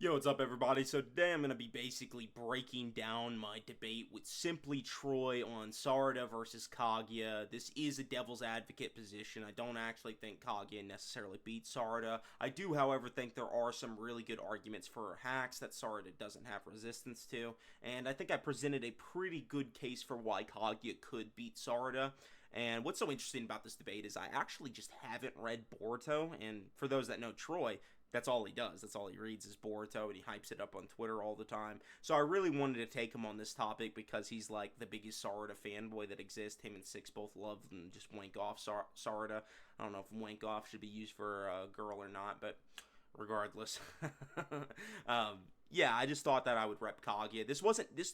Yo, what's up, everybody? So today I'm going to be basically breaking down my debate with Simply Troy on Sarada versus Kaguya. This is a devil's advocate position. I don't actually think Kaguya necessarily beats Sarada. I do, however, think there are some really good arguments for hacks that Sarada doesn't have resistance to, and I think I presented a pretty good case for why Kaguya could beat Sarada. And what's so interesting about this debate is I actually just haven't read Boruto, and for those that know Troy, that's all he does. That's all he reads is Boruto, and he hypes it up on Twitter all the time. So I really wanted to take him on this topic because he's like the biggest Sarada fanboy that exists. Him and Six both love and just wank off Sarada. I don't know if wank off should be used for a girl or not, but regardless. Yeah, I just thought that I would rep Kaguya. This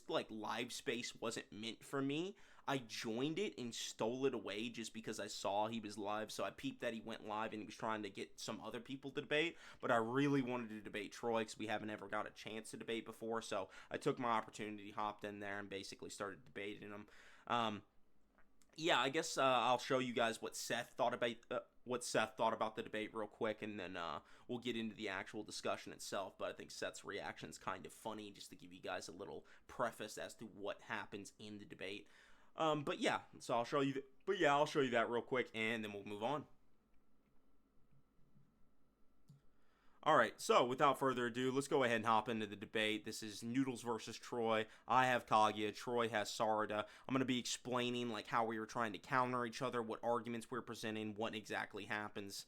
like live space wasn't meant for me. I joined it and stole it away just because I saw he was live, so I peeped that he went live and he was trying to get some other people to debate, but I really wanted to debate Troy because we haven't ever got a chance to debate before, so I took my opportunity, hopped in there, and basically started debating him. Yeah, I guess I'll show you guys what Seth thought about the debate real quick, and then we'll get into the actual discussion itself. But I think Seth's reaction is kind of funny, just to give you guys a little preface as to what happens in the debate. But yeah, so I'll show you. I'll show you that real quick, and then we'll move on. All right, so without further ado, let's go ahead and hop into the debate. This is Noodles versus Troy. I have Kaguya. Troy has Sarada. I'm going to be explaining like how we were trying to counter each other, what arguments we're presenting, what exactly happens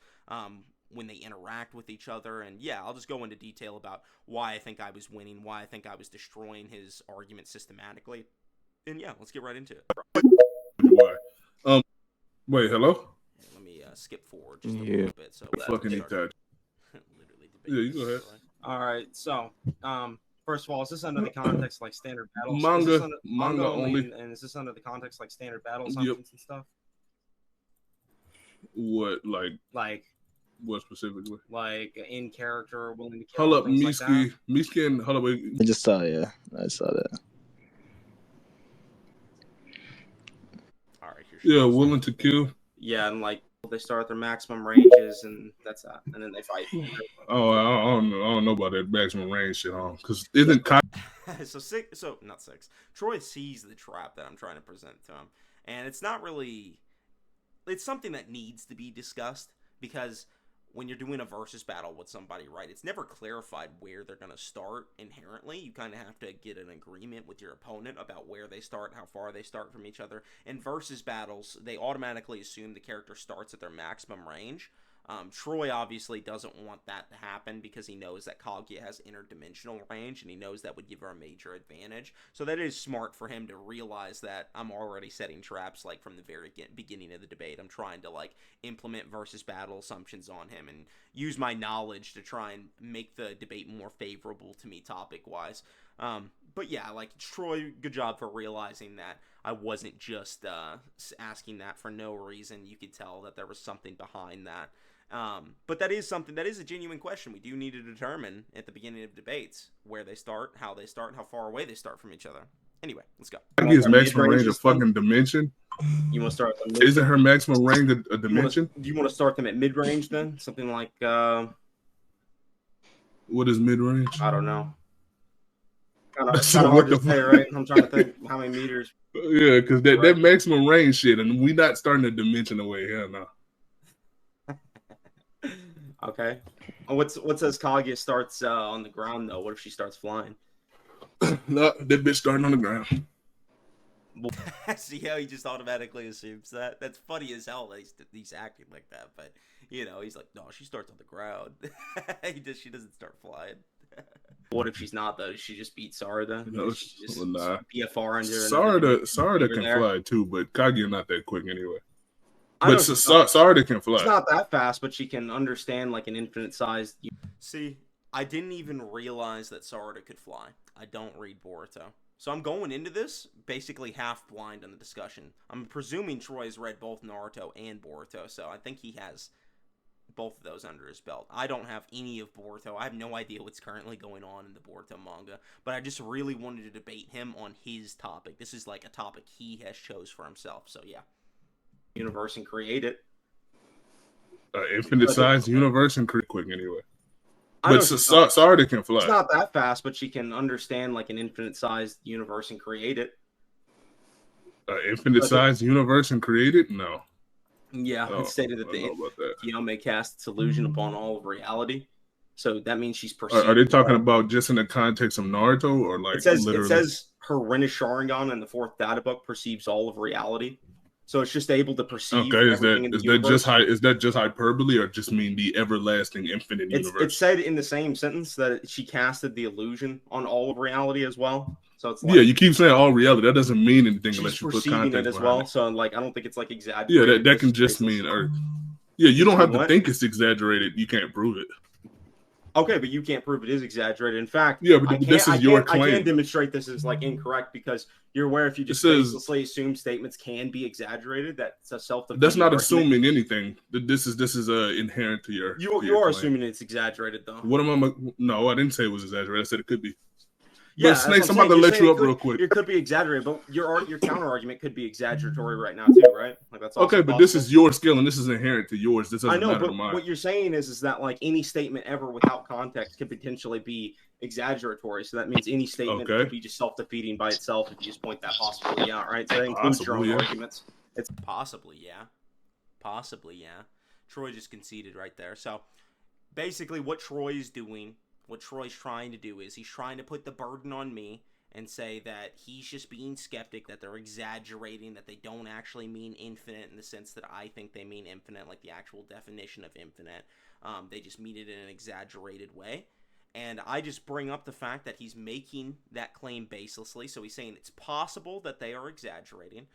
when they interact with each other. And yeah, I'll just go into detail about why I think I was winning, why I think I was destroying his argument systematically. And yeah, let's get right into it. Why? Wait, hello? Yeah, let me skip forward just a little bit. So fucking need that. Literally Yeah, you go ahead. All right, so first of all, is this under the context like standard battles? Manga only. And is this under the context like standard battle assumptions and stuff? What, like what specifically? Like in character, willing to kill. Hold up, Miski and hold up. Wait. I just saw, yeah, I saw that. All right, yeah, willing to kill. Yeah, and like they start at their maximum ranges, and that's that, and then they fight. Oh, I don't know about that maximum range shit, because isn't not six. Troy sees the trap that I'm trying to present to him, and it's not really. It's something that needs to be discussed because when you're doing a versus battle with somebody, right, it's never clarified where they're going to start inherently. You kind of have to get an agreement with your opponent about where they start, how far they start from each other. In versus battles, they automatically assume the character starts at their maximum range. Troy obviously doesn't want that to happen because he knows that Kaguya has interdimensional range and he knows that would give her a major advantage. So that is smart for him to realize that I'm already setting traps like from the very beginning of the debate. I'm trying to like implement versus battle assumptions on him and use my knowledge to try and make the debate more favorable to me topic wise. But yeah, like Troy, good job for realizing that I wasn't just asking that for no reason. You could tell that there was something behind that. But that is something that is a genuine question. We do need to determine at the beginning of debates where they start, how far away they start from each other. Anyway, let's go. Kaguya's maximum range of fucking dimension. You want to start? Isn't her maximum range a dimension? Do you want to start them at mid range then? Something like what is mid range? I don't know. Kind of hard to say, right? I'm trying to think how many meters. Yeah, because that maximum range shit, and we not starting to dimension away here now. Okay. What says Kaguya starts on the ground though? What if she starts flying? No, that bitch starting on the ground. See how he just automatically assumes that? That's funny as hell that he's acting like that, but you know, he's like, no, she starts on the ground. She doesn't start flying. What if she's not though? Does she just beat Sarada? No, nah. BFR under Sarada can fly too, but Kaguya not that quick anyway. But Sarada can fly. It's not that fast, but she can understand like an infinite sized. See, I didn't even realize that Sarada could fly. I don't read Boruto. So I'm going into this basically half blind on the discussion. I'm presuming Troy's read both Naruto and Boruto, so I think he has both of those under his belt. I don't have any of Boruto. I have no idea what's currently going on in the Boruto manga, but I just really wanted to debate him on his topic. This is like a topic he has chose for himself, so yeah. Universe and create it. Infinite size universe and quick anyway. I know But she's not, Sarada can it's fly. not that fast, but she can understand like an infinite-sized universe and create it. Infinite size universe and create it? No. Yeah, Oh, it's stated that I don't the know about that. Kiyome casts its illusion upon all of reality. So that means she's Are they perceived. talking about just in the context of Naruto or like It literally? says her Rinne Sharingan in the fourth data book perceives all of reality. So it's just able to perceive Okay, everything in the is universe. that just hyperbole or just mean the everlasting infinite universe? It's said in the same sentence that she casted the illusion on all of reality as well. So it's like, yeah, you keep saying all reality. That doesn't mean anything she's unless you put perceiving it context as behind well. it. So like, I don't think it's like Yeah, exaggerated. that can It's just baseless. mean Earth. Yeah, you don't have to What? think it's exaggerated. You can't prove it. Okay, but you can't prove it is exaggerated. In fact, Yeah, but this is your claim. I can demonstrate this is like incorrect because you're aware if you just baselessly assume statements can be exaggerated, that's a self-defeating That's not argument. assuming anything. This is inherent to your. You your are claim. assuming it's exaggerated though. What am I? No, I didn't say it was exaggerated. I said it could be. Yeah, but Snakes, I'm about to let you up real quick. It could be exaggerated, but your counter argument could be exaggeratory right now too, right? Like that's also okay, but possible. this is your skill and this is inherent to yours. This doesn't matter to mine. What you're saying is that like any statement ever without context could potentially be exaggeratory. So that means any statement could be just self-defeating by itself if you just point that possibility out, right? So that includes your own arguments. It's possibly, yeah. Troy just conceded right there. So basically what Troy's doing, what Troy's trying to do is he's trying to put the burden on me and say that he's just being skeptic, that they're exaggerating, that they don't actually mean infinite in the sense that I think they mean infinite, like the actual definition of infinite. They just mean it in an exaggerated way. And I just bring up the fact that he's making that claim baselessly. So he's saying it's possible that they are exaggerating.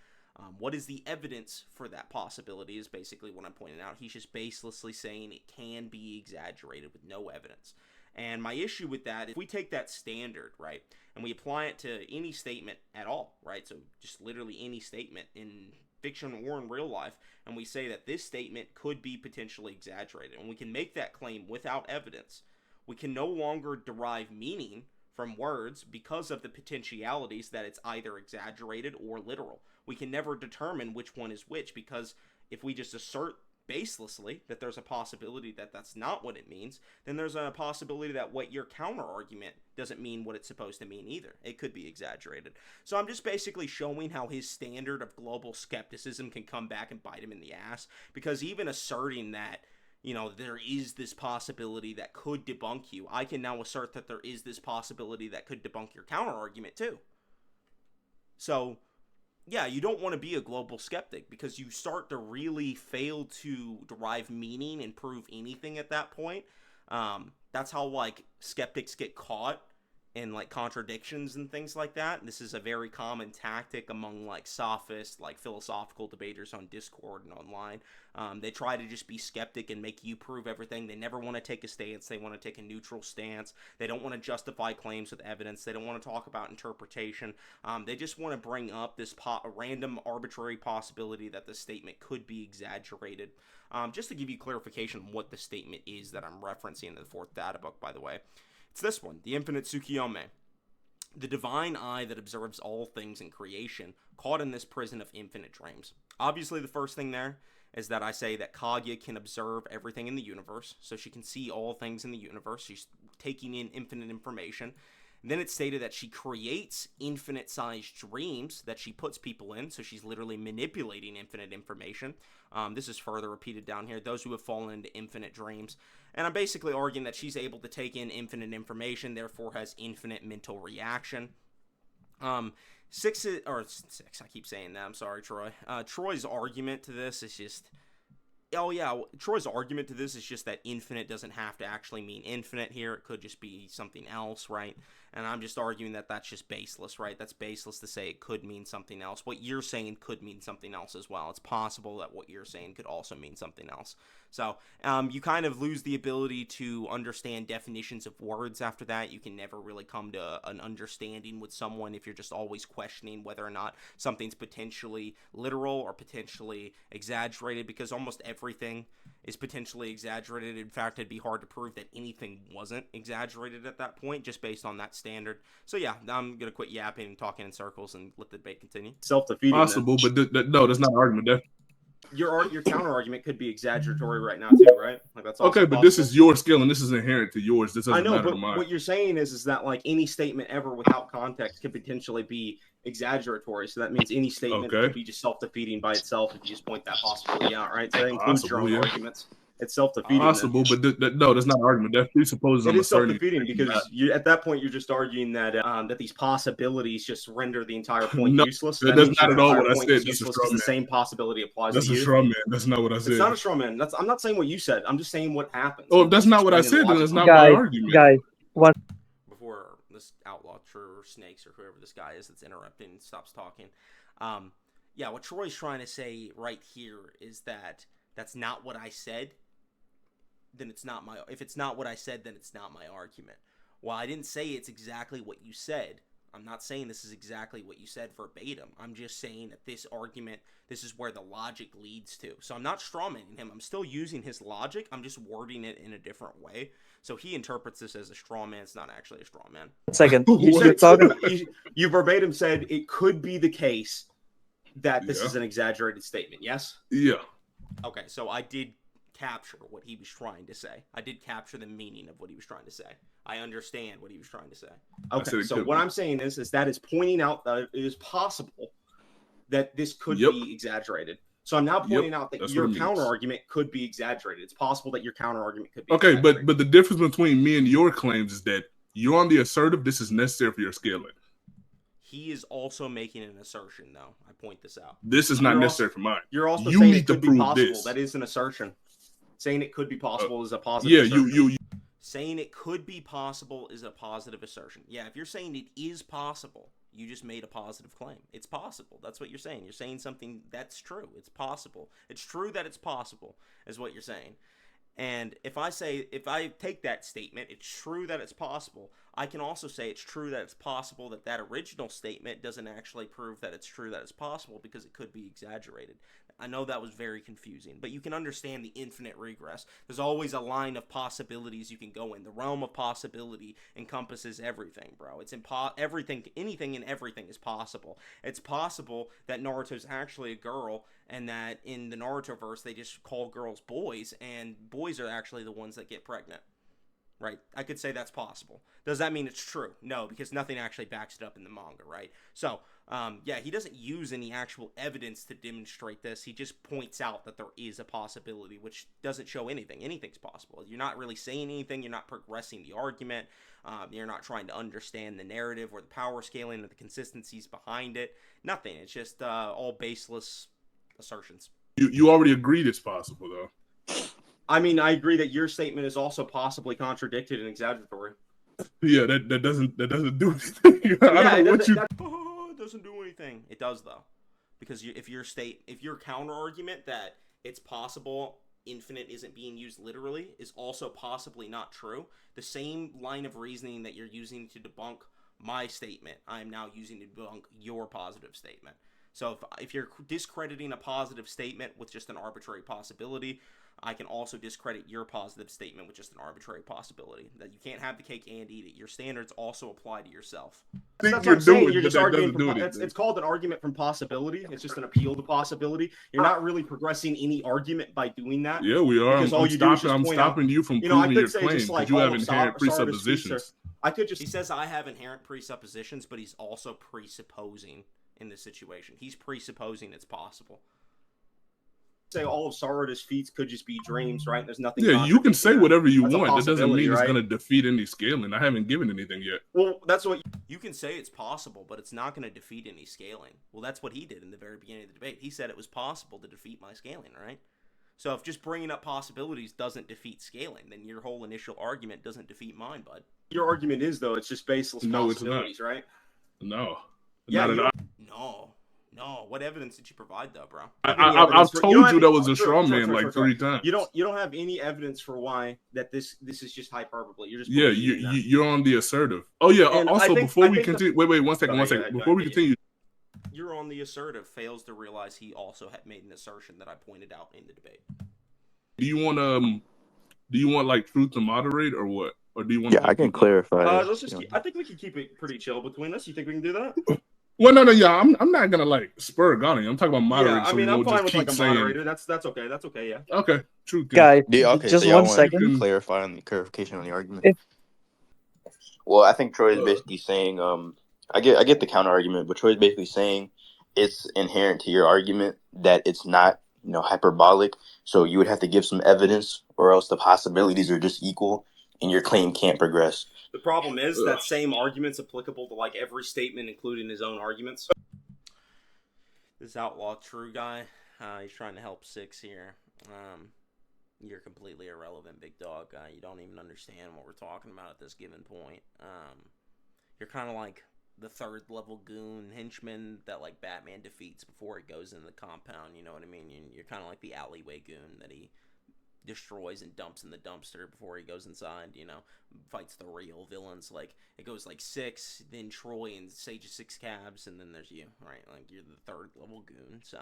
What is the evidence for that possibility is basically what I'm pointing out. He's just baselessly saying it can be exaggerated with no evidence. And my issue with that is if we take that standard, right, and we apply it to any statement at all, right, so just literally any statement in fiction or in real life, and we say that this statement could be potentially exaggerated, and we can make that claim without evidence, we can no longer derive meaning from words because of the potentialities that it's either exaggerated or literal. We can never determine which one is which because if we just assert baselessly that there's a possibility that that's not what it means, then there's a possibility that what your counter argument doesn't mean what it's supposed to mean either. It could be exaggerated. So I'm just basically showing how his standard of global skepticism can come back and bite him in the ass, because even asserting that, you know, there is this possibility that could debunk you, I can now assert that there is this possibility that could debunk your counter argument too. So yeah, you don't want to be a global skeptic because you start to really fail to derive meaning and prove anything at that point. That's how like skeptics get caught in like contradictions and things like that. This is a very common tactic among like sophists, like philosophical debaters on Discord and online. They try to just be skeptic and make you prove everything. They never want to take a stance. They want to take a neutral stance. They don't want to justify claims with evidence. They don't want to talk about interpretation. They just want to bring up this random arbitrary possibility that the statement could be exaggerated. Just to give you clarification on what the statement is that I'm referencing in the fourth data book, by the way. It's this one, the infinite Tsukiyome. The divine eye that observes all things in creation, caught in this prison of infinite dreams. Obviously, the first thing there is that I say that Kaguya can observe everything in the universe, so she can see all things in the universe. She's taking in infinite information. And then it's stated that she creates infinite-sized dreams that she puts people in, so she's literally manipulating infinite information. This is further repeated down here, those who have fallen into infinite dreams. And I'm basically arguing that she's able to take in infinite information, therefore has infinite mental reaction. Six, I keep saying that, I'm sorry, Troy. Troy's argument to this is just... Troy's argument to this is just that infinite doesn't have to actually mean infinite here. It could just be something else, right? And I'm just arguing that that's just baseless, right? That's baseless to say it could mean something else. What you're saying could mean something else as well. It's possible that what you're saying could also mean something else. So you kind of lose the ability to understand definitions of words after that. You can never really come to an understanding with someone if you're just always questioning whether or not something's potentially literal or potentially exaggerated, because almost everything is potentially exaggerated. In fact, it'd be hard to prove that anything wasn't exaggerated at that point just based on that standard. So yeah, I'm going to quit yapping and talking in circles and let the debate continue. Self-defeating. Possible, but no, that's not an argument. Your counter argument could be exaggeratory right now too, right? Like that's okay, but possible. this is your skill and this is inherent to yours. This doesn't matter to mine. What you're saying is that like any statement ever without context could potentially be exaggeratory. So that means any statement could be just self-defeating by itself if you just point that possibility out, right? So that includes your own arguments. It's self-defeating. Possible, but no, that's not an argument. That presupposes it is self-defeating because at that point you're just arguing that that these possibilities just render the entire point useless. That's not at all what I said. That's the same possibility applies. That's to you. a straw man. That's not what I said. It's not a straw man. I'm not saying what you said. I'm just saying what happens. Oh, if that's not what I said, then it's not my argument. Before this outlaw or snakes or whoever this guy is that's interrupting and stops talking, yeah, what Troy's trying to say right here is that that's not what I said. Then it's not my. If it's not what I said, then it's not my argument. While I didn't say it's exactly what you said, I'm not saying this is exactly what you said verbatim. I'm just saying that this argument, this is where the logic leads to. So I'm not strawmanning him. I'm still using his logic. I'm just wording it in a different way. So he interprets this as a straw man. It's not actually a straw man. Second, you verbatim said it could be the case that this is an exaggerated statement. Yes. Yeah. Okay, so I did capture what he was trying to say. I did capture the meaning of what he was trying to say. I understand what he was trying to say. Okay, so what I'm saying is that is pointing out that it is possible that this could be exaggerated. So I'm now pointing out that your counter argument could be exaggerated. It's possible that your counter argument could be exaggerated. but the difference between me and your claims is that you're on the assertive. This is necessary for your scaling. He is also making an assertion, though. I point this out. This is not necessary for mine. You're also saying it could be possible. That is an assertion. Saying it could be possible is a positive assertion. you saying it could be possible is a positive assertion. Yeah, if you're saying it is possible, you just made a positive claim. It's possible. That's what you're saying. You're saying something that's true. It's possible. It's true that it's possible is what you're saying. And if I take that statement, it's true that it's possible, I can also say it's true that it's possible that that original statement doesn't actually prove that it's true that it's possible because it could be exaggerated. I know that was very confusing, but you can understand the infinite regress. There's always a line of possibilities you can go in. The realm of possibility encompasses everything, bro. It's everything, anything and everything is possible. It's possible that Naruto's actually a girl and that in the Naruto verse they just call girls boys and boys are actually the ones that get pregnant. Right? I could say that's possible. Does that mean it's true? No, because nothing actually backs it up in the manga, right? So, yeah, he doesn't use any actual evidence to demonstrate this. He just points out that there is a possibility, which doesn't show anything. Anything's possible. You're not really saying anything. You're not progressing the argument. You're not trying to understand the narrative or the power scaling or the consistencies behind it. Nothing. It's just all baseless assertions. You already agreed it's possible, though. I mean, I agree that your statement is also possibly contradicted and exaggeratory. Yeah, that doesn't do anything. It doesn't do anything. It does though, because if your counter argument that it's possible infinite isn't being used literally is also possibly not true. The same line of reasoning that you're using to debunk my statement, I am now using to debunk your positive statement. So if you're discrediting a positive statement with just an arbitrary possibility, I can also discredit your positive statement with just an arbitrary possibility. That you can't have the cake and eat it. Your standards also apply to yourself. That's what I'm saying. You're just arguing. It's called an argument from possibility. It's just an appeal to possibility. You're not really progressing any argument by doing that. Yeah, we are. I'm stopping you from proving your claim because you have inherent presuppositions. He says I have inherent presuppositions, but he's also presupposing in this situation. He's presupposing it's possible. Say all of Sarada's feats could just be dreams, right? There's nothing. Yeah, you can say whatever you want. That doesn't mean it's going to defeat any scaling. I haven't given anything yet. Well, that's what you can say. It's possible, but it's not going to defeat any scaling. Well, that's what he did in the very beginning of the debate. He said it was possible to defeat my scaling, right? So if just bringing up possibilities doesn't defeat scaling, then your whole initial argument doesn't defeat mine, bud. Your argument is though it's just baseless possibilities, right? No. Yeah. No. What evidence did you provide, though, bro? I've told you that was a straw man like 3 times. You don't have any evidence for why that this is just hyperbole. You're just you're on the assertive. Oh yeah. And also, before we continue, wait, one second. Before we continue, you're on the assertive. Fails to realize he also had made an assertion that I pointed out in the debate. Do you want like truth to moderate or what? Or do you want? Yeah, I can clarify. Let's just. I think we can keep it pretty chill between us. You think we can do that? Well, no, yeah, I'm not gonna like spur gun on you. I'm talking about moderating. Yeah, I mean, so I'm fine with like a saying, moderator. That's okay. That's okay. Yeah. Okay, true. Guy, okay, just so 1 second. Clarify on the clarification on the argument. Well, I think Troy is basically saying, I get the counter argument, but Troy is basically saying it's inherent to your argument that it's not, hyperbolic. So you would have to give some evidence, or else the possibilities are just equal, and your claim can't progress. The problem is that same argument's applicable to like every statement, including his own arguments. This outlaw true guy, he's trying to help Six here. You're completely irrelevant, big dog. You don't even understand what we're talking about at this given point. You're kind of like the third level goon henchman that like Batman defeats before he goes into the compound. You know what I mean? You're kind of like the alleyway goon that he destroys and dumps in the dumpster before he goes inside, fights the real villains. Like, it goes like Six, then Troy and Sage of Six Cabs, and then there's you, right? Like, you're the third level goon. So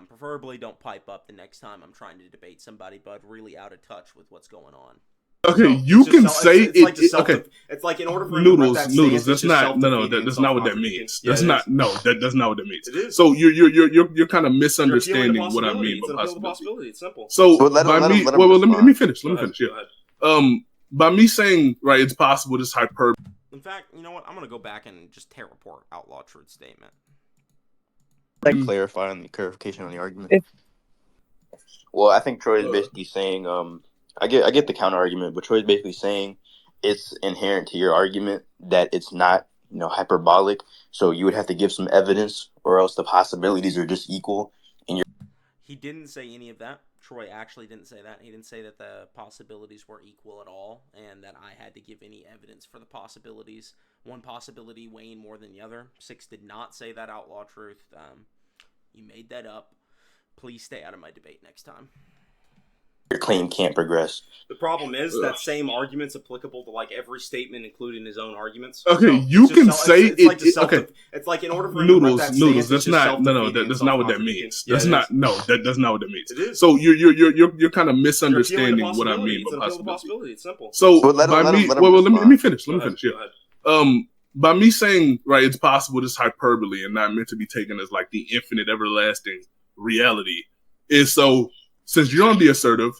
preferably don't pipe up the next time I'm trying to debate somebody, but really out of touch with what's going on. Okay, you can say it. Okay, it's like in order for Noodles. That's not that's not what that means. That's not that's not what that means. It is. So you're kind of misunderstanding what I mean by possibility. It's simple. So by me, let me finish. Yeah. By me saying it's possible, this hyperbole. In fact, you know what? I'm gonna go back and just tear apart outlaw truth statement. Clarify on the clarification on the argument. Well, I think Troy is basically saying, I get the counter argument, but Troy is basically saying it's inherent to your argument that it's not, hyperbolic. So you would have to give some evidence, or else the possibilities are just equal. He didn't say any of that. Troy actually didn't say that. He didn't say that the possibilities were equal at all, and that I had to give any evidence for the possibilities. One possibility weighing more than the other. Six did not say that, outlaw truth. You made that up. Please stay out of my debate next time. Your claim can't progress. The problem is that same argument's applicable to like every statement, including his own arguments. Okay, so you can say it. Okay, it's like in order for Noodles. That's not that's not what that means. That's not that's not what that means. It is. So you're kind of misunderstanding what I mean by possibility. It's simple. So let me finish. Yeah. By me saying it's possible, this hyperbole and not meant to be taken as like the infinite, everlasting reality is so. Since you're on the assertive,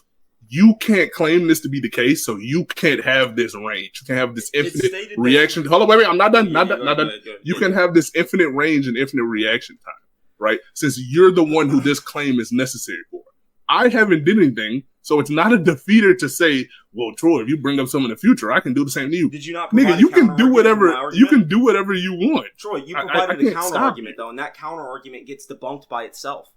you can't claim this to be the case, so you can't have this range. You can have this infinite reaction. Hold on, wait, I'm not done. Not done. You can have this infinite range and infinite reaction time, right? Since you're the one who this claim is necessary for. I haven't did anything, so it's not a defeater to say, well, Troy, if you bring up something in the future, I can do the same to you. Did you not nigga, you can do whatever you want. Troy, you provided a counter argument, though, and that counter argument gets debunked by itself.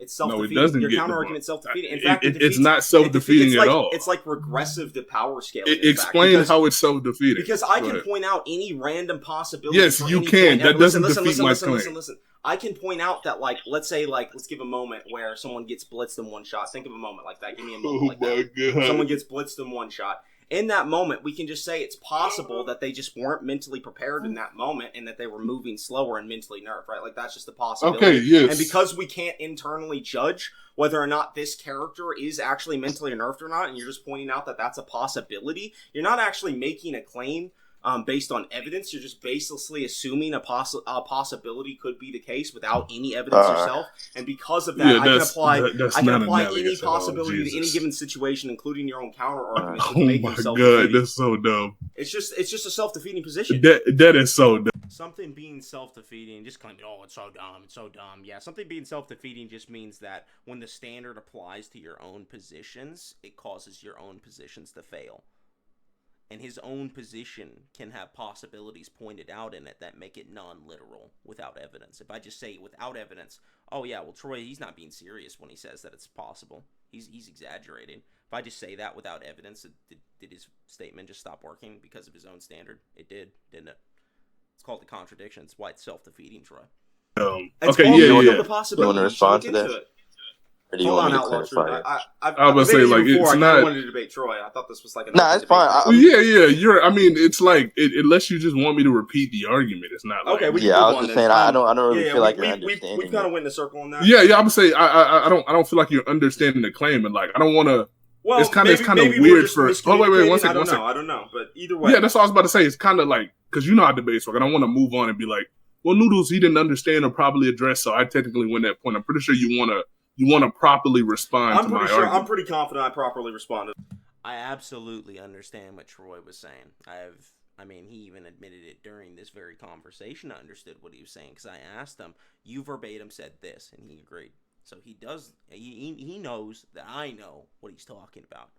It's self-defeating. No, it doesn't. Your counter argument self-defeating. In fact, it's not self-defeating at all. It's like regressive to power scaling. Explain how it's self-defeating. Because I can point out any random possibility. Yes, you can. That doesn't defeat my claim. Listen. I can point out that, let's say, let's give a moment where someone gets blitzed in one shot. Think of a moment like that. Give me a moment like that. God. Someone gets blitzed in one shot. In that moment, we can just say it's possible that they just weren't mentally prepared in that moment and that they were moving slower and mentally nerfed, right? Like, that's just a possibility. Okay, yes. And because we can't internally judge whether or not this character is actually mentally nerfed or not, and you're just pointing out that that's a possibility, you're not actually making a claim based on evidence. You're just baselessly assuming a possibility could be the case without any evidence yourself. And because of that, I can apply any possibility to any given situation, including your own counter argument. Oh my god, that's so dumb. It's just a self-defeating position. That is so dumb. Something being self-defeating, just claiming, it's so dumb. Yeah, something being self-defeating just means that when the standard applies to your own positions, it causes your own positions to fail. And his own position can have possibilities pointed out in it that make it non-literal without evidence. If I just say without evidence, oh yeah, well Troy, he's not being serious when he says that it's possible. He's exaggerating. If I just say that without evidence, did his statement just stop working because of his own standard? It did, didn't it? It's called the contradiction. It's why it's self-defeating, Troy. Okay, yeah. The possibility. You want to respond to that? Or do you want me to clarify? I was say it's not. I wanted to debate Troy. I thought this was like it's fine. It's like unless you just want me to repeat the argument, it's not. Like, okay. I was just saying. I don't really feel like you're understanding. We kind of went in a circle on that. Yeah. I would say I don't feel like you're understanding the claim, and like I don't want to. Well, it's kind of weird for. Oh wait, 1 second. I don't know, but either way. Yeah, that's what I was about to say. It's kind of like because you know how debates work, and I want to move on and be like, well, Noodles, he didn't understand or properly address, so I technically win that point. I'm pretty sure you wanna properly respond to my argument. I'm pretty confident I properly responded. I absolutely understand what Troy was saying. I mean, he even admitted it during this very conversation. I understood what he was saying because I asked him, you verbatim said this, and he agreed. So he knows that I know what he's talking about.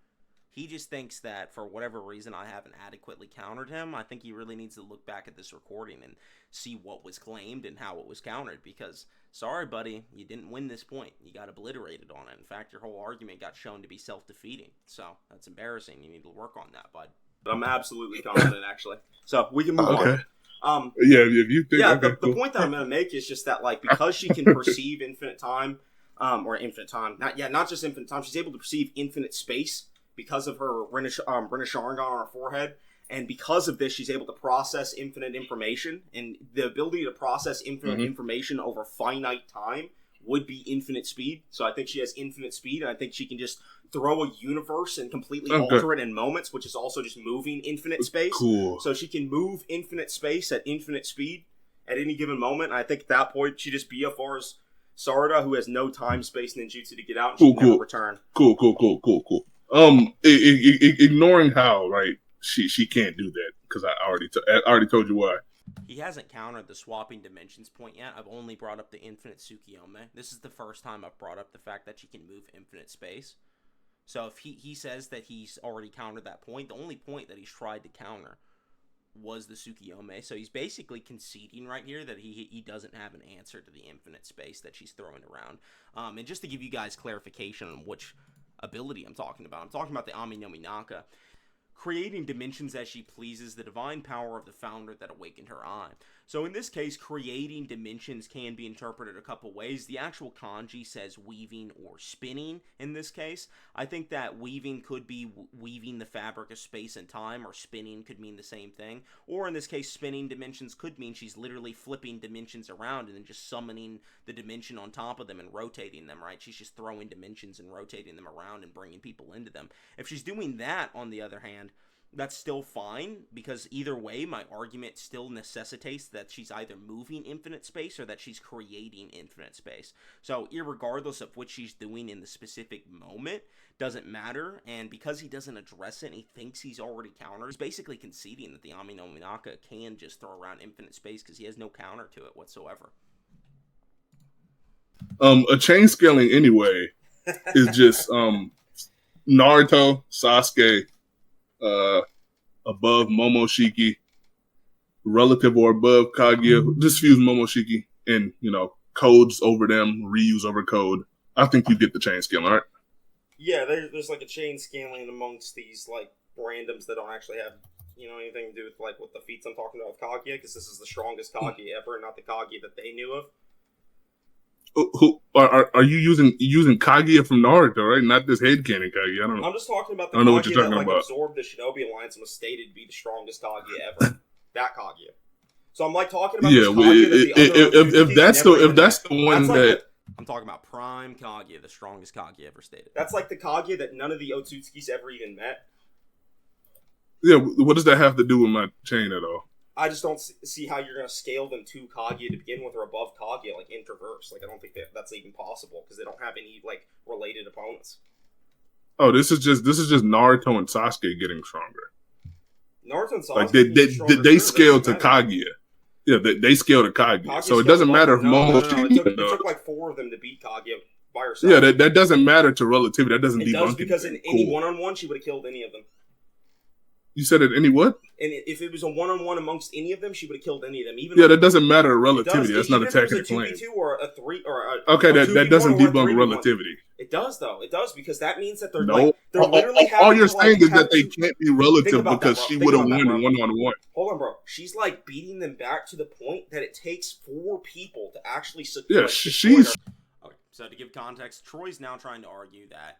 He just thinks that for whatever reason I haven't adequately countered him. I think he really needs to look back at this recording and see what was claimed and how it was countered because, sorry, buddy, you didn't win this point. You got obliterated on it. In fact, your whole argument got shown to be self-defeating. So that's embarrassing. You need to work on that, bud. But I'm absolutely confident, actually. So we can move on. Yeah, if you think... Yeah, okay, the point that I'm going to make is just that, like, because she can perceive infinite time, or infinite time, not just infinite time, she's able to perceive infinite space because of her Sharingan on her forehead, and because of this, she's able to process infinite information, and the ability to process infinite information over finite time would be infinite speed. So I think she has infinite speed, and I think she can just throw a universe and completely alter it in moments, which is also just moving infinite space. Cool. So she can move infinite space at infinite speed at any given moment. And I think at that point, she just BFRs Sarada, who has no time, space, ninjutsu to get out, and she can never return. Cool. Ignoring how, right, she can't do that, because I already told you why. He hasn't countered the swapping dimensions point yet. I've only brought up the infinite Tsukuyomi. This is the first time I've brought up the fact that she can move infinite space. So if he says that he's already countered that point, the only point that he's tried to counter was the Tsukuyomi. So he's basically conceding right here that he doesn't have an answer to the infinite space that she's throwing around. And just to give you guys clarification on which ability I'm talking about the Ami no Minaka. Creating dimensions as she pleases, the divine power of the founder that awakened her eye. So in this case, creating dimensions can be interpreted a couple ways. The actual kanji says weaving or spinning in this case. I think that weaving could be weaving the fabric of space and time, or spinning could mean the same thing. Or in this case, spinning dimensions could mean she's literally flipping dimensions around and then just summoning the dimension on top of them and rotating them, right? She's just throwing dimensions and rotating them around and bringing people into them. If she's doing that, on the other hand, that's still fine, because either way, my argument still necessitates that she's either moving infinite space or that she's creating infinite space. So, irregardless of what she's doing in the specific moment, doesn't matter, and because he doesn't address it and he thinks he's already countered, he's basically conceding that the Ami no Minaka can just throw around infinite space because he has no counter to it whatsoever. A chain scaling, anyway, is just Naruto, Sasuke, above Momoshiki, relative or above Kaguya. Just use Momoshiki and, codes over them, reuse over code. I think you get the chain scaling, right? Yeah, there's like a chain scaling amongst these like randoms that don't actually have anything to do with like what the feats I'm talking about with Kaguya, because this is the strongest Kaguya ever, not the Kaguya that they knew of. Who are you using Kaguya from Naruto, right? Not this headcanon Kaguya. I don't know. I'm just talking about the I don't know Kaguya what you're talking that about. Absorbed the Shinobi Alliance and was stated to be the strongest Kaguya ever. That Kaguya. So I'm like talking about this Kaguya if that's the one that I'm talking about Prime Kaguya, the strongest Kaguya ever stated. That's like the Kaguya that none of the Otsutsukis ever even met. Yeah, what does that have to do with my chain at all? I just don't see how you're going to scale them to Kaguya to begin with, or above Kaguya, like introverse. Like, I don't think that's even possible, because they don't have any, like, related opponents. Oh, this is just Naruto and Sasuke getting stronger. Naruto and Sasuke like they scale to Kaguya. Yeah, they scale to Kaguya. So it doesn't matter if Momoshiki... It took like 4 of them to beat Kaguya by herself. Yeah, that doesn't matter to relativity. That doesn't debunk it. It does, because in any one-on-one, she would have killed any of them. You said it any what? And if it was a one-on-one amongst any of them, she would have killed any of them. That doesn't matter relativity. That's not attacking the claim. Or a 3 or a okay, that doesn't debunk relativity. It does, though. It does, because that means that they're they're literally all you're saying is that they can't be relative because she would have won one-on-one. Hold on, bro. She's like beating them back to the point that it takes 4 people to actually secure. Yeah, she's. Okay, so to give context, Troy's now trying to argue that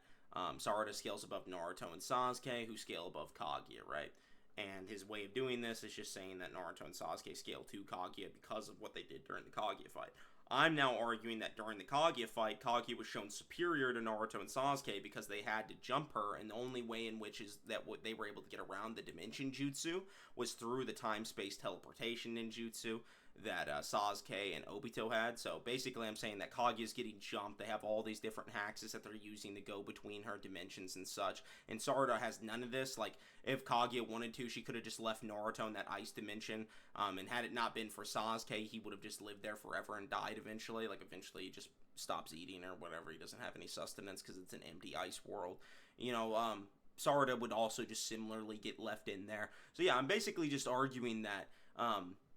Sarada scales above Naruto and Sasuke, who scale above Kaguya, right? And his way of doing this is just saying that Naruto and Sasuke scale to Kaguya because of what they did during the Kaguya fight. I'm now arguing that during the Kaguya fight, Kaguya was shown superior to Naruto and Sasuke because they had to jump her, and the only way in which is that what they were able to get around the dimension jutsu was through the time-space teleportation ninjutsu. that Sasuke and Obito had. So basically I'm saying that Kaguya's getting jumped. They have all these different hexes that they're using to go between her dimensions and such. And Sarada has none of this. Like, if Kaguya wanted to, she could have just left Naruto in that ice dimension. And had it not been for Sasuke, he would have just lived there forever and died eventually. Like, eventually he just stops eating or whatever. He doesn't have any sustenance because it's an empty ice world. You know, Sarada would also just similarly get left in there. So yeah, I'm basically just arguing that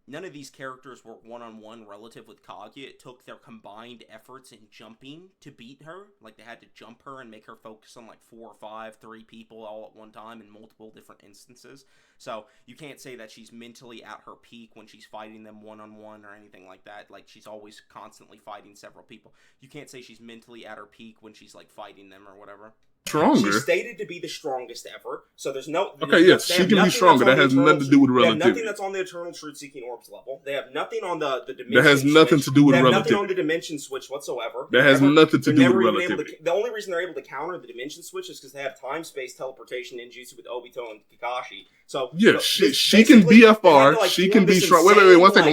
none of these characters were one-on-one relative with Kaguya. It took their combined efforts in jumping to beat her. Like, they had to jump her and make her focus on, like, 4 or 5, 3 people all at one time in multiple different instances. So, you can't say that she's mentally at her peak when she's fighting them one-on-one or anything like that. Like, she's always constantly fighting several people. You can't say she's mentally at her peak when she's, like, fighting them or whatever. Stronger. She's stated to be the strongest ever, so there's no... Okay, yes, she can be stronger. That has nothing to do with relativity. They have nothing that's on the Eternal Truth-Seeking Orbs level. They have nothing on the dimension That has nothing switch. to do with they have relativity. Nothing on the dimension switch whatsoever. That has nothing to do with relativity. The only reason they're able to counter the dimension switch is because they have time-space teleportation ninjutsu with Obito and Kakashi. So yeah, she can BFR. Like, she can be strong. Wait, one second.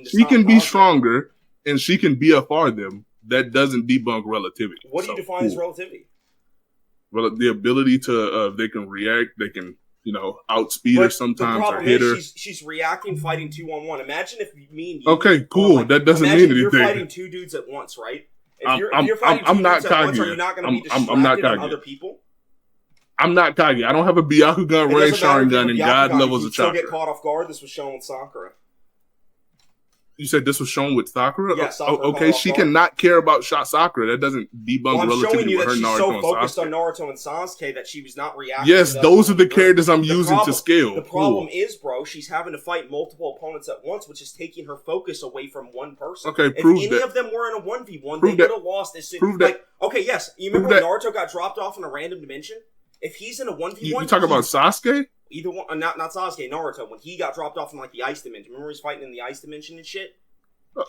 She can be stronger, and she can BFR them. That doesn't debunk relativity. What do you define as relativity? Well, the ability to they can react, they can, you know, outspeed her sometimes or hit her. She's reacting, fighting 2-on-1. Imagine if me and you. Okay, cool. Like, that doesn't mean anything. You're fighting 2 dudes at once, right? If you're fighting 2 dudes at once, are you not going to be distracted on other people? I'm not Kaguya. I don't have a Byakugan, Ray Sharingan, and God levels of chakra. Still get caught off guard. This was shown with Sakura. You said this was shown with Sakura? Yeah, Sakura. Okay, she cannot care about Sakura. That doesn't debunk relativity with her, Naruto, and Sasuke. I'm showing you that she's so focused on Naruto and Sasuke that she was not reacting. Yes, those are the characters I'm using to scale. The problem is, bro, she's having to fight multiple opponents at once, which is taking her focus away from one person. Okay, prove that. If any of them were in a 1v1, they would have lost as soon. Like, okay, yes, you remember when Naruto got dropped off in a random dimension? If he's in a 1v1... You talk about Sasuke? Either one, not Sasuke, Naruto, when he got dropped off in, like, the ice dimension. Remember he's fighting in the ice dimension and shit?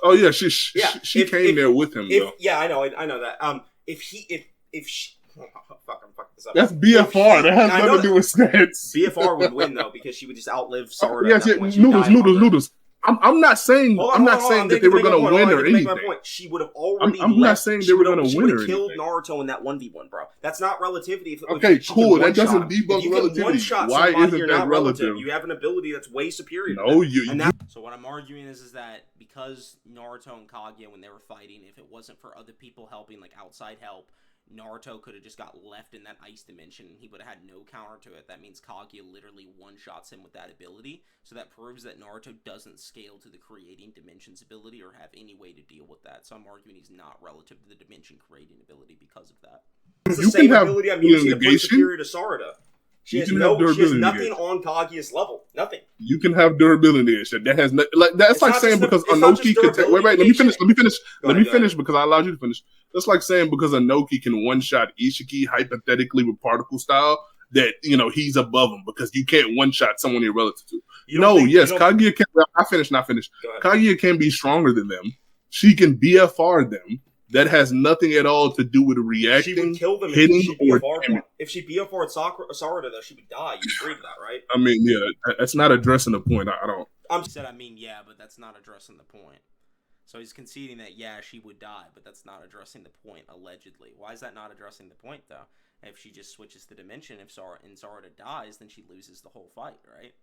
Oh yeah, she came there with him though. Yeah, I know that. If she, oh, fuck, I'm fucking this up. That's BFR. That has nothing to do with stats. BFR would win though because she would just outlive Sarada. Yes, noodles. I'm not saying that they were going to win or anything. She would have already. I'm not saying they were going to win or anything. Killed Naruto in that 1v1, bro. That's not relativity. Okay, cool. That doesn't debunk relativity. Why isn't that relative? You have an ability that's way superior. No, So what I'm arguing is that because Naruto and Kaguya, when they were fighting, if it wasn't for other people helping, like outside help, Naruto could have just got left in that ice dimension and he would have had no counter to it. That means Kaguya literally one-shots him with that ability. So that proves that Naruto doesn't scale to the creating dimensions ability or have any way to deal with that. So I'm arguing he's not relative to the dimension creating ability because of that. It's the same ability I'm using to put superior to Sarada. She has nothing on Kaguya's level. Nothing. You can have durability and shit. That has that's like saying because Anoki could wait, let me finish because I allowed you to finish. That's like saying because Anoki can one-shot Ishiki hypothetically with particle style that, you know, he's above him because you can't one-shot someone you're relative to. Kaguya can. I finished. Kaguya can be stronger than them. She can BFR them. That has nothing at all to do with reacting, she would kill them hitting, if she BFR'd Sarada, though, she would die. You agree to that, right? I mean, yeah, that's not addressing the point. I don't. But that's not addressing the point. So he's conceding that, yeah, she would die, but that's not addressing the point, allegedly. Why is that not addressing the point, though? If she just switches the dimension, if Sarada dies, then she loses the whole fight, right?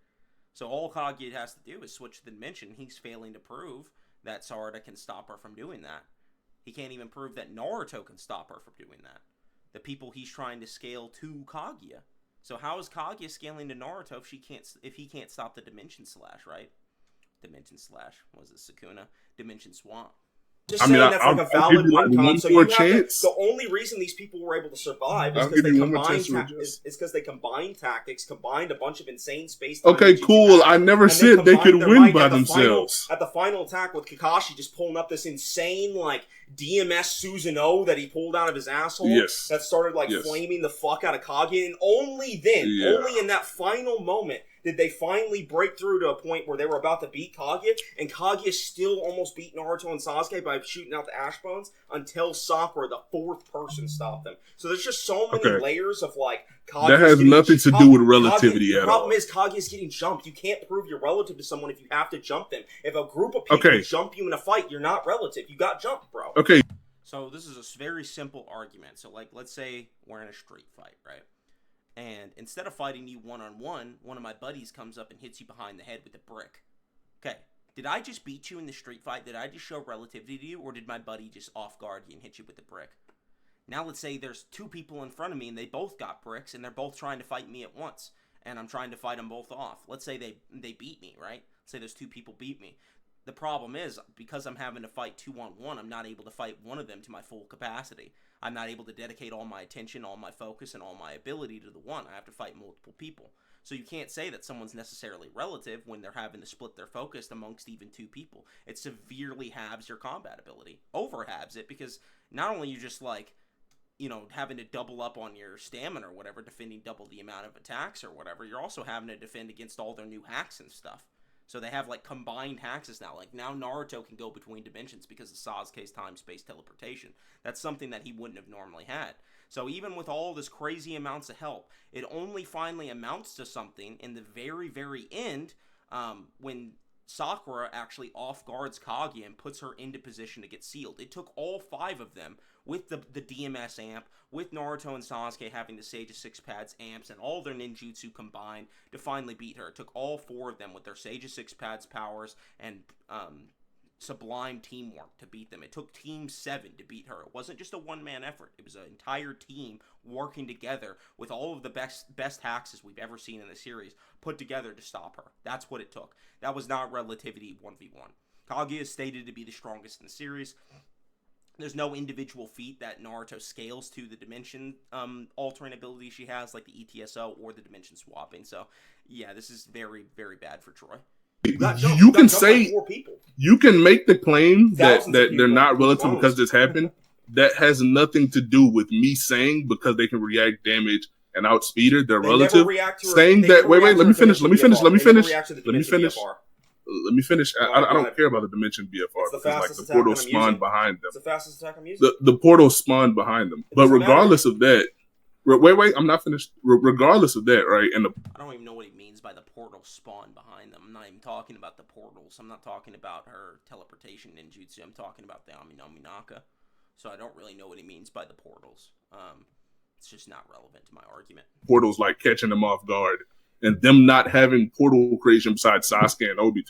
So all Kaguya has to do is switch the dimension. He's failing to prove that Sarada can stop her from doing that. He can't even prove that Naruto can stop her from doing that. The people he's trying to scale to Kaguya. So how is Kaguya scaling to Naruto if he can't stop the dimension slash, right? Dimension slash, what was it, Sukuna? Dimension swamp. Just saying that's like a valid one so the only reason these people were able to survive is because they combined tactics, combined a bunch of insane space. Okay, cool. I never said they could win by themselves. At the final attack with Kakashi just pulling up this insane like DMS Susanoo that he pulled out of his asshole. That started flaming the fuck out of Kaguya, and only then, only in that final moment, did they finally break through to a point where they were about to beat Kaguya, and Kaguya still almost beat Naruto and Sasuke by shooting out the ash bones until Sakura, the fourth person, stopped them. So there's just so many layers of like Kaguya's that has nothing to do with relativity at all. The problem is Kaguya's getting jumped. You can't prove you're relative to someone if you have to jump them. If a group of people jump you in a fight, you're not relative. You got jumped, bro. Okay. So this is a very simple argument. So like, let's say we're in a street fight, right? And instead of fighting you one-on-one, one of my buddies comes up and hits you behind the head with a brick. Okay, did I just beat you in the street fight? Did I just show relativity to you? Or did my buddy just off guard you and hit you with a brick? Now let's say there's two people in front of me and they both got bricks and they're both trying to fight me at once. And I'm trying to fight them both off. Let's say they beat me, right? Let's say those two people beat me. The problem is, because I'm having to fight 2-on-1, I'm not able to fight one of them to my full capacity. I'm not able to dedicate all my attention, all my focus, and all my ability to the one. I have to fight multiple people. So you can't say that someone's necessarily relative when they're having to split their focus amongst even two people. It severely halves your combat ability. Over-halves it, because not only you just like, you know, having to double up on your stamina or whatever, defending double the amount of attacks or whatever, you're also having to defend against all their new hacks and stuff. So they have, like, combined hacks now. Like, now Naruto can go between dimensions because of Sasuke's time-space teleportation. That's something that he wouldn't have normally had. So even with all this crazy amounts of help, it only finally amounts to something in the very, very end when Sakura actually off-guards Kaguya and puts her into position to get sealed. It took all 5 of them, with the DMS amp, with Naruto and Sasuke having the Sage of Six Pads amps and all their ninjutsu combined to finally beat her. It took all 4 of them with their Sage of Six Pads powers and sublime teamwork to beat them. It took Team 7 to beat her. It wasn't just a one-man effort. It was an entire team working together with all of the best hacks we've ever seen in the series put together to stop her. That's what it took. That was not relativity 1v1. Kaguya is stated to be the strongest in the series. There's no individual feat that Naruto scales to the dimension altering ability she has, like the ETSO or the dimension swapping. So, yeah, this is very, very bad for Troy. You can say, you can make the claim that they're not relative because this happened. That has nothing to do with me saying because they can react damage and outspeed her, they're relative. Saying that, wait, let me finish. I don't care about the dimension BFR because like the portal spawned behind them. It's the fastest attack I'm using. The portal spawned behind them. But regardless of that, wait, I'm not finished. Regardless of that, right? And I don't even know what he means by the portal spawn behind them. I'm not even talking about the portals. I'm not talking about her teleportation ninjutsu. I'm talking about the Aminaka. So I don't really know what he means by the portals. It's just not relevant to my argument. Portals like catching them off guard. And them not having portal creation besides Sasuke and Obito.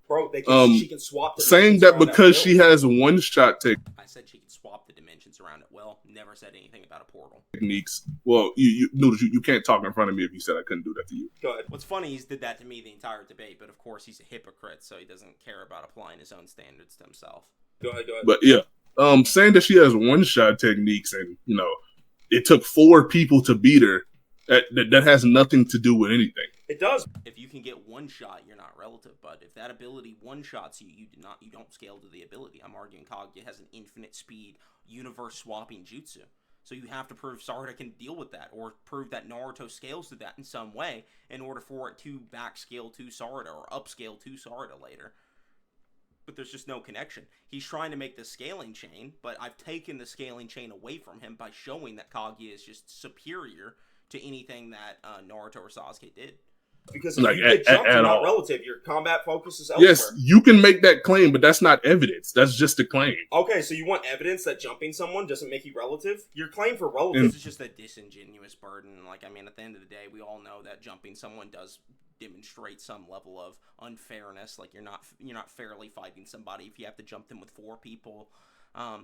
Bro, she can swap the saying that because she has one-shot I said she can swap the dimensions around it. Well, never said anything about a portal. Techniques. Well, you can't talk in front of me if you said I couldn't do that to you. Go ahead. What's funny, he did that to me the entire debate, but of course he's a hypocrite, so he doesn't care about applying his own standards to himself. Go ahead. But yeah, saying that she has one-shot techniques and, you know, it took 4 people to beat her, that has nothing to do with anything. It does. If you can get one shot, you're not relative. But if that ability one shots you, you don't scale to the ability. I'm arguing Kaguya has an infinite speed, universe swapping jutsu. So you have to prove Sarada can deal with that, or prove that Naruto scales to that in some way in order for it to backscale to Sarada or upscale to Sarada later. But there's just no connection. He's trying to make the scaling chain, but I've taken the scaling chain away from him by showing that Kaguya is just superior to anything that Naruto or Sasuke did. Because if you get jumped, you're not relative. Your combat focus is elsewhere. Yes, you can make that claim, but that's not evidence. That's just a claim. Okay, so you want evidence that jumping someone doesn't make you relative? Your claim for relevance is just a disingenuous burden. Like, I mean, at the end of the day, we all know that jumping someone does demonstrate some level of unfairness. Like, you're not fairly fighting somebody if you have to jump them with 4 people.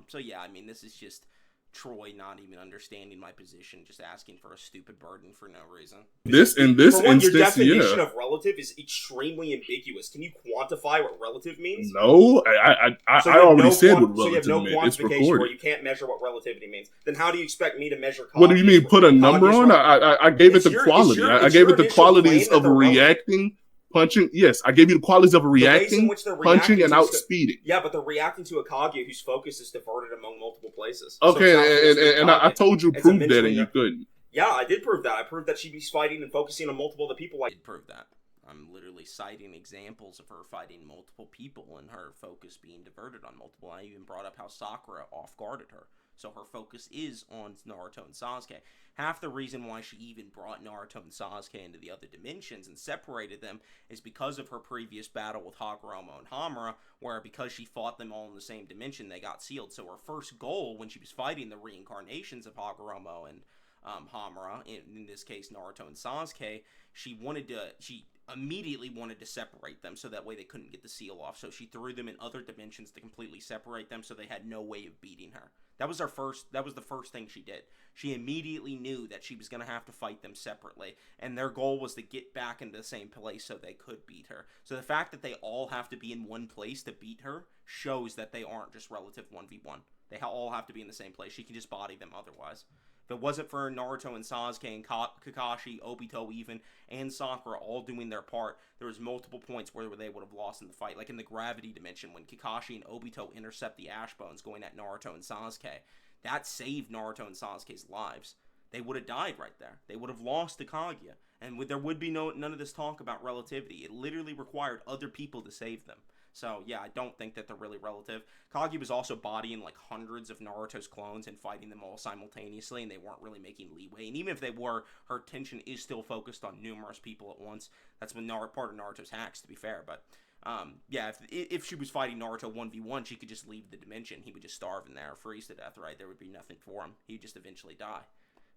So yeah, I mean, this is just Troy not even understanding my position, just asking for a stupid burden for no reason. In this instance, your definition of relative is extremely ambiguous. Can you quantify what relative means? No, I already said what relative meant. So you have no quantification where you can't measure what relativity means. Then how do you expect me to measure Kaguya? What do you mean, put a number on? I gave it the quality. I gave it the qualities of reacting, punching. Yes, I gave you the qualities of reacting, punching, and outspeeding. Yeah, but they're reacting to a Kaguya whose focus is diverted among multiple places. Okay, and I told you prove that, and you couldn't. Yeah, I did prove that. I proved that she'd be fighting and focusing on multiple other people. I did prove that. I'm literally citing examples of her fighting multiple people and her focus being diverted on multiple. I even brought up how Sakura off-guarded her. So her focus is on Naruto and Sasuke. Half the reason why she even brought Naruto and Sasuke into the other dimensions and separated them is because of her previous battle with Hagoromo and Hamura, where because she fought them all in the same dimension, they got sealed. So her first goal when she was fighting the reincarnations of Hagoromo and Hamura, in this case Naruto and Sasuke, she immediately wanted to separate them so that way they couldn't get the seal off. So she threw them in other dimensions to completely separate them so they had no way of beating her. That was the first thing she did. She immediately knew that she was going to have to fight them separately, and their goal was to get back into the same place so they could beat her. So the fact that they all have to be in one place to beat her shows that they aren't just relative 1v1. They all have to be in the same place. She can just body them otherwise. If it wasn't for Naruto and Sasuke and Kakashi, Obito even, and Sakura all doing their part, there was multiple points where they would have lost in the fight. Like in the gravity dimension, when Kakashi and Obito intercept the Ash Bones going at Naruto and Sasuke. That saved Naruto and Sasuke's lives. They would have died right there. They would have lost to Kaguya. And there would be none of this talk about relativity. It literally required other people to save them. So, yeah, I don't think that they're really relative. Kaguya was also bodying, like, hundreds of Naruto's clones and fighting them all simultaneously, and they weren't really making leeway. And even if they were, her attention is still focused on numerous people at once. That's been part of Naruto's hacks, to be fair. But, yeah, if she was fighting Naruto 1v1, she could just leave the dimension. He would just starve in there or freeze to death, right? There would be nothing for him. He'd just eventually die.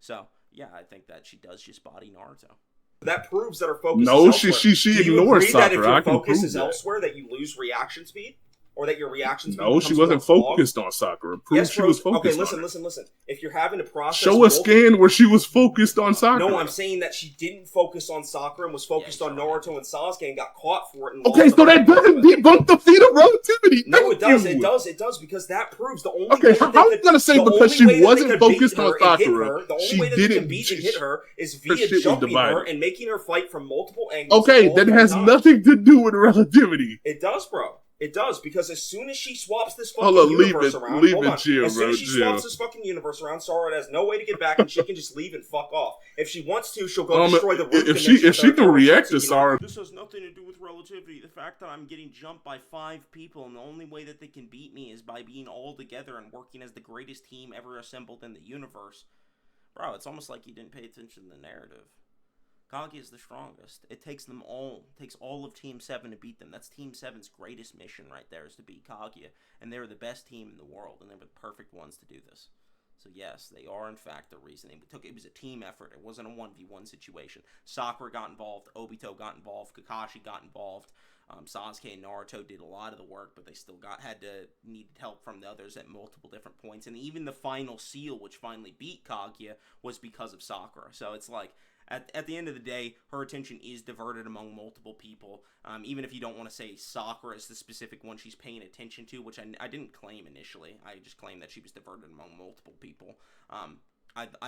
So, yeah, I think that she does just body Naruto. That proves that her focus is elsewhere. She Do you ignores agree that if Sakura. your focus is elsewhere, that you lose reaction speed? Or that your reaction speed No, she wasn't focused on Sakura. Prove she was focused on her. Listen. If you're having to process... Show a scan where she was focused on Sakura. No, I'm saying that she didn't focus on Sakura and was focused on Naruto and Sasuke and got caught for it. And okay, so that doesn't debunk the feat of relativity. No, it does. It does, because that proves the only way how are you going to say because she wasn't focused on Sakura, the only way that they can beat and hit her is via jumping her and making her fight from multiple angles. Okay, that has nothing to do with relativity. It does, bro. It does, because as soon as she swaps this fucking universe around, as soon as she swaps this fucking universe around, Sarada has no way to get back, and she can just leave and fuck off. If she wants to, she'll go destroy the root. If she can react to Sarada, this has nothing to do with relativity. The fact that I'm getting jumped by 5 people, and the only way that they can beat me is by being all together and working as the greatest team ever assembled in the universe. Bro, it's almost like you didn't pay attention to the narrative. Kaguya is the strongest. It takes all of Team 7 to beat them. That's Team 7's greatest mission right there, is to beat Kaguya. And they're the best team in the world, and they were the perfect ones to do this. So yes, they are in fact the reason. It was a team effort. It wasn't a 1v1 situation. Sakura got involved, Obito got involved, Kakashi got involved. Sasuke and Naruto did a lot of the work, but they still needed help from the others at multiple different points. And even the final seal, which finally beat Kaguya, was because of Sakura. So it's like, at the end of the day, her attention is diverted among multiple people. Even if you don't want to say Sakura is the specific one she's paying attention to, which I didn't claim initially. I just claimed that she was diverted among multiple people.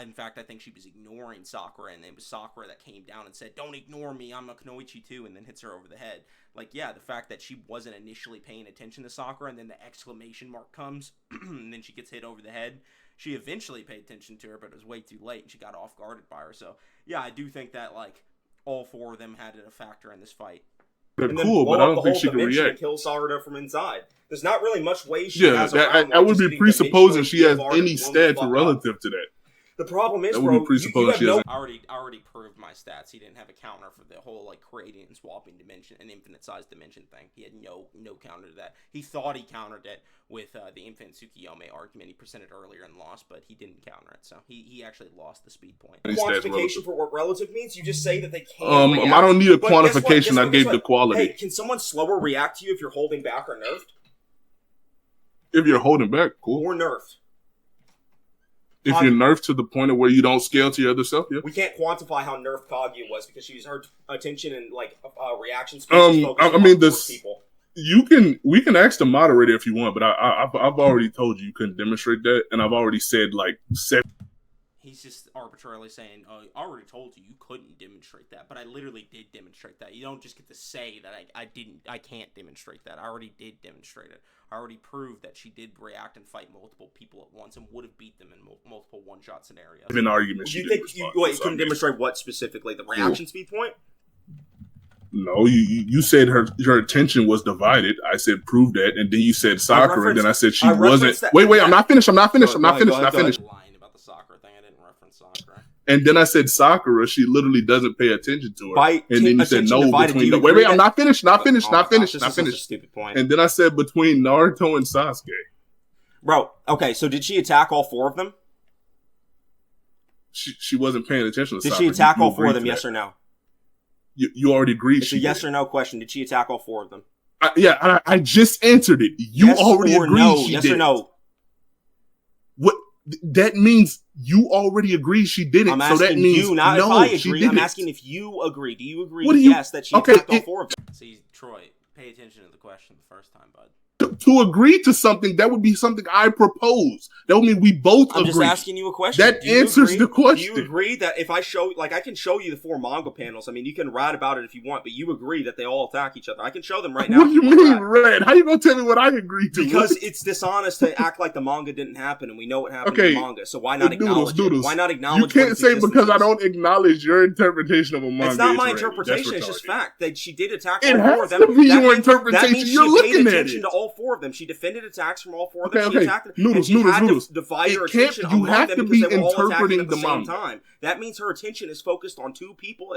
In fact, I think she was ignoring Sakura, and it was Sakura that came down and said, "Don't ignore me, I'm a Kunoichi too," and then hits her over the head. Like, yeah, the fact that she wasn't initially paying attention to Sakura, and then the exclamation mark comes, and then she gets hit over the head. She eventually paid attention to her, but it was way too late, and she got off-guarded by her. So, yeah, I do think that, like, all 4 of them had a factor in this fight. They're cool, but I don't think she can react. Kill Sarada from inside. There's not really much way she has around. I would be presupposing she has any stats relative to that. The problem is, bro, I already proved my stats. He didn't have a counter for the whole, like, creating and swapping dimension and infinite size dimension thing. He had no counter to that. He thought he countered it with the infinite Tsukiyomi argument he presented earlier and lost, but he didn't counter it. So he actually lost the speed point. Quantification for what relative means? You just say that they can't react. I don't need a quantification. I gave the quality. Hey, can someone slower react to you if you're holding back or nerfed? If you're holding back, cool. Or nerfed. If you're nerfed to the point of where you don't scale to your other self, yeah. We can't quantify how nerfed Kaguya was because she was her attention and like reaction speed. I mean, people. We can ask the moderator if you want, but I've already told you couldn't demonstrate that, and I've already said like 7. He's just arbitrarily saying, "Oh, I already told you couldn't demonstrate that," but I literally did demonstrate that. You don't just get to say that I can't demonstrate that. I already did demonstrate it. I already proved that she did react and fight multiple people at once and would have beat them in multiple one-shot scenarios. An argument. You think you couldn't demonstrate what specifically? The reaction speed point? No, you said her attention was divided. I said prove that, and then you said Sakura. And then I said she wasn't. Wait, I'm not finished. I'm not finished. I'm not finished. Lying about the Sakura thing. I didn't reference Sakura. And then I said Sakura. She literally doesn't pay attention to her. And then you said no. Wait. I'm not finished. Not finished. Stupid point. And then I said between Naruto and Sasuke. Bro, okay. So did she attack all 4 of them? She wasn't paying attention to Sakura. Did she attack all 4 of them? Yes or no? You already agreed. It's a yes or no question. Did she attack all 4 of them? I just answered it. You already agreed. No. She yes did. Or no? What? That means you already agree she didn't. I'm asking so that means you, not no, if I agree. I'm asking if you agree. Do you agree? Yes, that she attacked all 4 of them. See, Troy, pay attention to the question the first time, bud. To agree to something, that would be something I propose. That would mean we both agree. I'm just asking you a question. That answers the question. Do you agree that if I show, I can show you the 4 manga panels. I mean, you can write about it if you want, but you agree that they all attack each other. I can show them right now. What do you mean, Red? How you gonna tell me what I agree to? Because it's dishonest to act like the manga didn't happen, and we know what happened in the manga. So why not acknowledge it? Why not acknowledge? You can't say because I don't acknowledge your interpretation of a manga. It's not my interpretation. It's just fact that she did attack all 4 of them. It has to be your interpretation. You're looking at it. To all 4 of them. She defended attacks from all 4 of them. She attacked them. Noodles. To divide her attention you have to be interpreting at the same manga. time. That means her attention is focused on 3 people,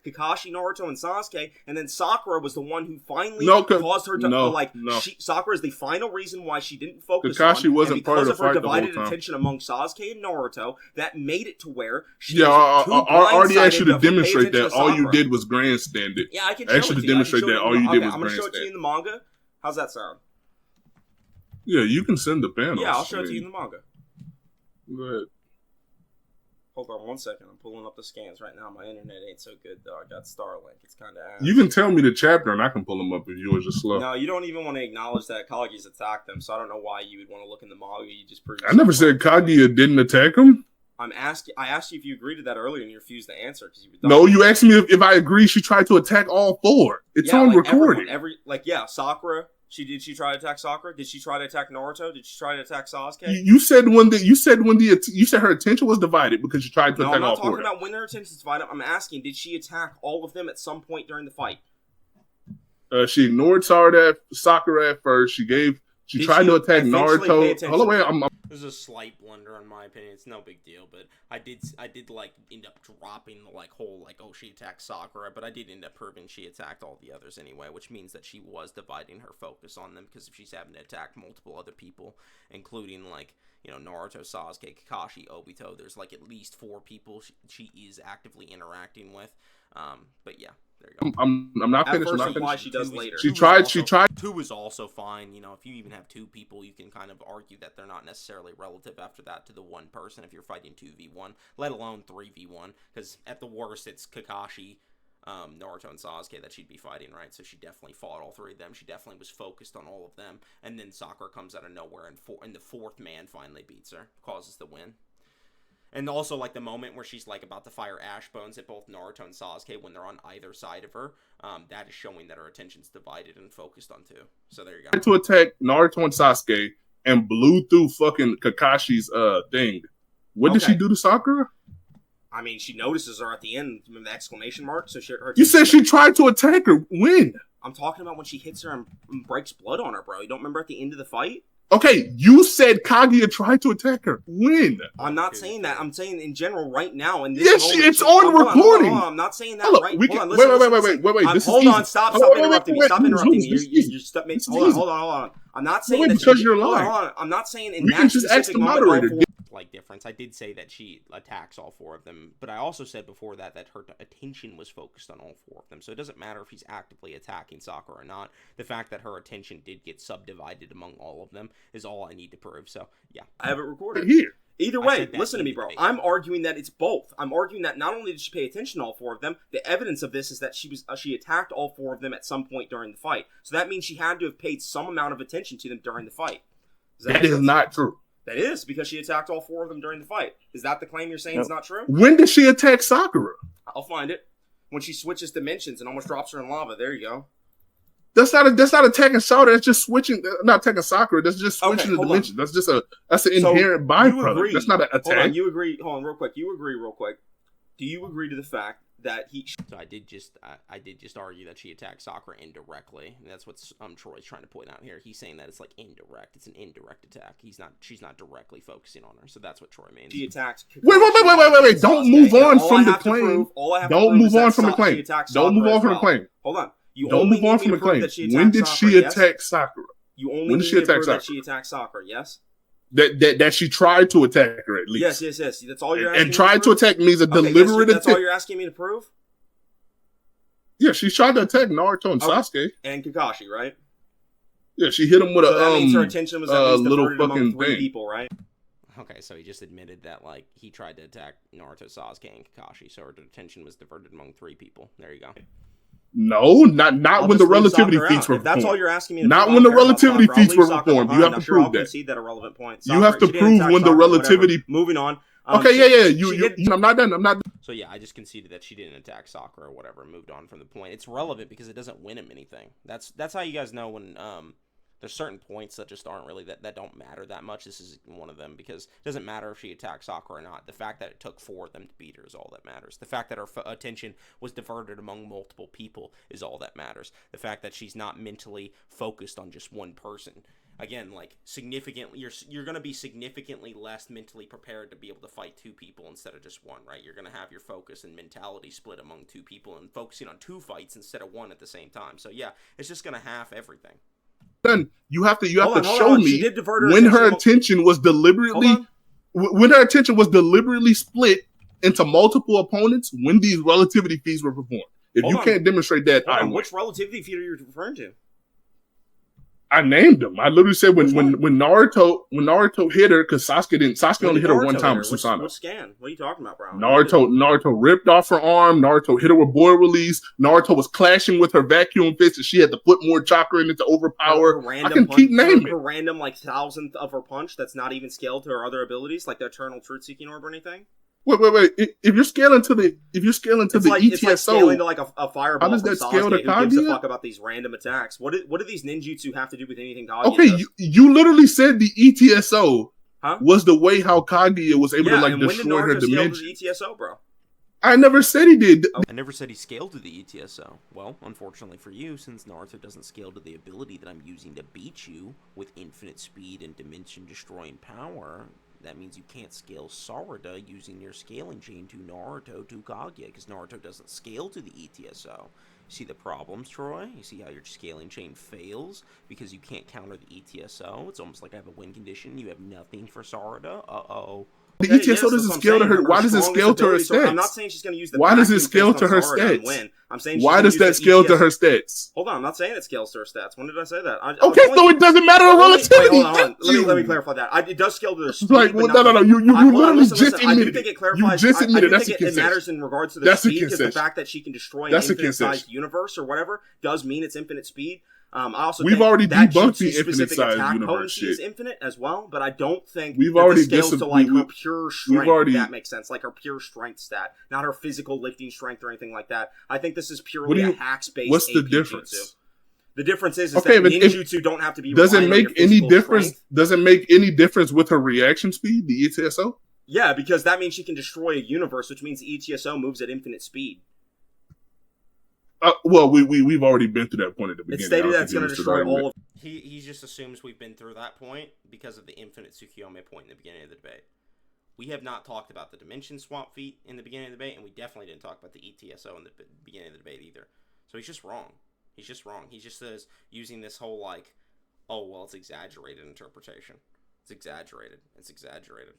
Kakashi, Naruto, and Sasuke, and then Sakura was the one who finally caused her to Sakura is the final reason why she didn't focus Kakashi on, wasn't part of the fight her divided the whole time. attention among Sasuke and Naruto, that made it to where I already asked you to demonstrate that. All you did was grandstand it. Yeah, I can show it to demonstrate that. All you did was grandstand. I'm gonna show it to you in the manga. How's that sound? Yeah, you can send the panels. Yeah, I'll show it to you in the manga. Go ahead. Hold on 1 second. I'm pulling up the scans right now. My internet ain't so good, though. I got Starlink. It's kind of ass. You can tell me the chapter, and I can pull them up if yours is slow. No, you don't even want to acknowledge that Kaguya's attacked them, so I don't know why you would want to look in the manga. You just proved. I never said Kaguya didn't attack him. I asked you if you agreed to that earlier, and you refused to answer because you. No, you asked me if I agree. She tried to attack all 4. It's on recording. Sakura. Did she try to attack Sakura? Did she try to attack Naruto? Did she try to attack Sasuke? You said her attention was divided because she tried to attack all 4. I'm not talking about when her attention was divided. I'm asking, did she attack all of them at some point during the fight? She ignored Sakura at first. She tried to attack Naruto. Hold on, wait. This is a slight blunder in my opinion. It's no big deal, but I did end up dropping the whole she attacked Sakura, but I did end up proving she attacked all the others anyway, which means that she was dividing her focus on them, because if she's having to attack multiple other people, including Naruto, Sasuke, Kakashi, Obito, there's at least 4 people she is actively interacting with. But yeah. There you go. I'm not finished. I'm not finished. She does later. She tried. 2 is also fine. If you even have 2 people, you can kind of argue that they're not necessarily relative after that to the one person if you're fighting 2v1, let alone 3v1. Because at the worst, it's Kakashi, Naruto, and Sasuke that she'd be fighting, right? So she definitely fought all 3 of them. She definitely was focused on all of them. And then Sakura comes out of nowhere, and the 4th man finally beats her, causes the win. And also, the moment where she's, about to fire ash bones at both Naruto and Sasuke when they're on either side of her, that is showing that her attention's divided and focused on 2. So there you go. To attack Naruto and Sasuke and blew through fucking Kakashi's thing. What did she do to Sakura? I mean, she notices her at the end, remember the exclamation mark? So you said she tried to attack her. When? I'm talking about when she hits her and breaks blood on her, bro. You don't remember at the end of the fight? Okay, you said Kaguya tried to attack her. When? I'm not saying that. I'm saying in general right now. In this moment, it's on recording. Hold on. I'm not saying that right now. Wait. Hold on. Stop interrupting me. Stop interrupting me. Hold on. I'm not saying that because you're lying. Hold on. I'm not saying in that can just ask the moderator. Difference. I did say that she attacks all 4 of them, but I also said before that her attention was focused on all 4 of them. So it doesn't matter if she's actively attacking Sakura or not. The fact that her attention did get subdivided among all of them is all I need to prove. So yeah, I have it recorded here. Either way, listen to me, bro. I'm arguing that it's both. I'm arguing that not only did she pay attention to all 4 of them, the evidence of this is that she attacked all 4 of them at some point during the fight. So that means she had to have paid some amount of attention to them during the fight. That is not true. That is, because she attacked all 4 of them during the fight. Is that the claim you're saying is not true? When did she attack Sakura? I'll find it. When she switches dimensions and almost drops her in lava. There you go. That's not attacking Sakura. That's just switching. Not attacking Sakura. That's just switching the dimensions. That's an inherent byproduct. That's not an attack. Hold on, you agree. Hold on, real quick. Do you agree to the fact that he. So I did just argue that she attacked Sakura indirectly. And that's what Troy's trying to point out here. He's saying that it's like indirect. It's an indirect attack. She's not directly focusing on her. So that's what Troy means. She attacked. Wait! Don't move on from the claim. Don't move on from the claim. Don't move on from the claim. Hold on. Don't move on from the claim. When did she attack Sakura? You only need to prove that she attacked Sakura. Yes. That she tried to attack her at least. Yes. That's all you're asking. And tried to attack means a deliberate attack. That's all you're asking me to prove? Yeah, she tried to attack Naruto and Sasuke. And Kakashi, right? Yeah, she hit him with that means her attention was at least little diverted among fucking 3 thing. people, right? Okay, so he just admitted that, like, he tried to attack Naruto, Sasuke, and Kakashi, so her attention was diverted among 3 people. There you go. No, not when the relativity feats were performed. That's all you're asking me. Not when the relativity feats were performed. You have to prove that. Concede that irrelevant point. You have to prove when the relativity. Moving on. Okay, yeah. I'm not done. So yeah, I just conceded that she didn't attack Sakura or whatever, and moved on from the point. It's relevant because it doesn't win him anything. That's how you guys know when there's certain points that just aren't really that don't matter that much. This is one of them because it doesn't matter if she attacked Sakura or not. The fact that it took 4 of them to beat her is all that matters. The fact that her attention was diverted among multiple people is all that matters. The fact that she's not mentally focused on just one person. Again, like significantly, you're going to be significantly less mentally prepared to be able to fight 2 people instead of just 1, right? You're going to have your focus and mentality split among 2 people and focusing on 2 fights instead of 1 at the same time. So yeah, it's just going to half everything. Then you have to show me when her attention was deliberately split into multiple opponents when these relativity feats were performed. If you can't demonstrate that, which relativity feat are you referring to? I named them. I literally said when Naruto hit her, because Sasuke only hit her one time with Susanoo. What scan? What are you talking about, bro? Naruto ripped off her arm. Naruto hit her with board release. Naruto was clashing with her vacuum fist, and she had to put more chakra in it to overpower. I can keep naming her random like 1,000th of her punch that's not even scaled to her other abilities, like the Eternal Truth Seeking Orb or anything. Wait! If you're scaling to the ETSO, it's like scaling to like a fireball. How does that scale to Kaguya? Who gives a fuck about these random attacks? What do these ninjutsu have to do with anything Kaguya Okay, does? you literally said the ETSO was the way how Kaguya was able to destroy her dimension. Scaled to the ETSO, bro? I never said he did. I never said he scaled to the ETSO. Well, unfortunately for you, since Naruto doesn't scale to the ability that I'm using to beat you with infinite speed and dimension-destroying power, that means you can't scale Sarada using your scaling chain to Naruto to Kaguya, because Naruto doesn't scale to the ETSO. See the problems, Troy? You see how your scaling chain fails because you can't counter the ETSO? It's almost like I have a win condition. You have nothing for Sarada. Uh-oh. The ETSO doesn't scale to her. Why does it scale to her stats? I'm not saying she's going to use the. Why does it scale to her stats? I'm saying. Why does that scale to her stats? Hold on, I'm not saying it scales to her stats. When did I say that? Okay, so it doesn't matter the relativity. Hold on. Let me clarify that. It does scale to her speed. Like, no. You literally just admitted. I do think it clarifies. You just admitted that's a concession. It matters in regards to the speed because the fact that she can destroy an infinite-sized universe or whatever does mean it's infinite speed. I also we've think already that debunked the infinite size universe shit. Is infinite as well, but I don't think we've already scales to like her pure strength. If that makes sense, like her pure strength stat, not her physical lifting strength or anything like that. I think this is purely a Hax based. What's the difference? Jutsu. The difference is that ninjutsu don't have to be. Does it make any difference? Strength. Does it make any difference with her reaction speed, the ETSO? Yeah, because that means she can destroy a universe, which means the ETSO moves at infinite speed. Well, we've already been through that point at the beginning. It's stated that it's going to destroy all of. He just assumes we've been through that point because of the infinite Tsukiyome point in the beginning of the debate. We have not talked about the dimension swap feat in the beginning of the debate, and we definitely didn't talk about the ETSO in the beginning of the debate either. So he's just wrong. He just says using this whole like, oh well, it's exaggerated interpretation. It's exaggerated.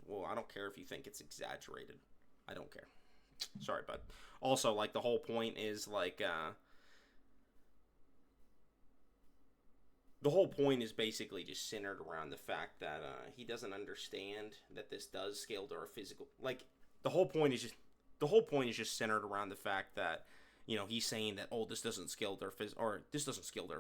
Well, I don't care if you think it's exaggerated. I don't care. Sorry, bud. Also, like, the whole point is, like, the whole point is basically just centered around the fact that he doesn't understand that this does scale to our physical. Like, the whole point is just centered around the fact that, you know, he's saying that, oh, this doesn't scale to our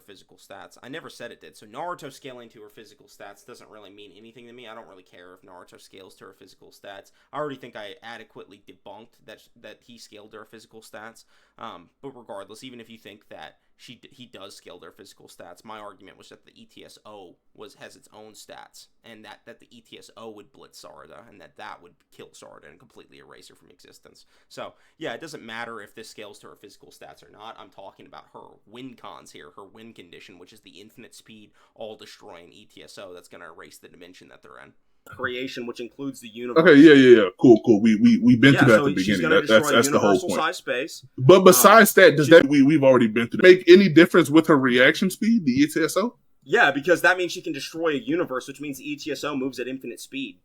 physical stats. I never said it did. So Naruto scaling to her physical stats doesn't really mean anything to me. I don't really care if Naruto scales to her physical stats. I already think I adequately debunked that he scaled to her physical stats. But regardless, even if you think that he does scale their physical stats. My argument was that the ETSO has its own stats, and that the ETSO would blitz Sarada, and that would kill Sarada and completely erase her from existence. So yeah, it doesn't matter if this scales to her physical stats or not. I'm talking about her win cons here, her win condition, which is the infinite speed, all destroying ETSO that's going to erase the dimension that they're in. Creation, which includes the universe. Okay, yeah. Cool. We've been to that at the beginning. That's the whole point. Size space. But besides that, we've already been through. Make any difference with her reaction speed, the ETSO? Yeah, because that means she can destroy a universe, which means the ETSO moves at infinite speed.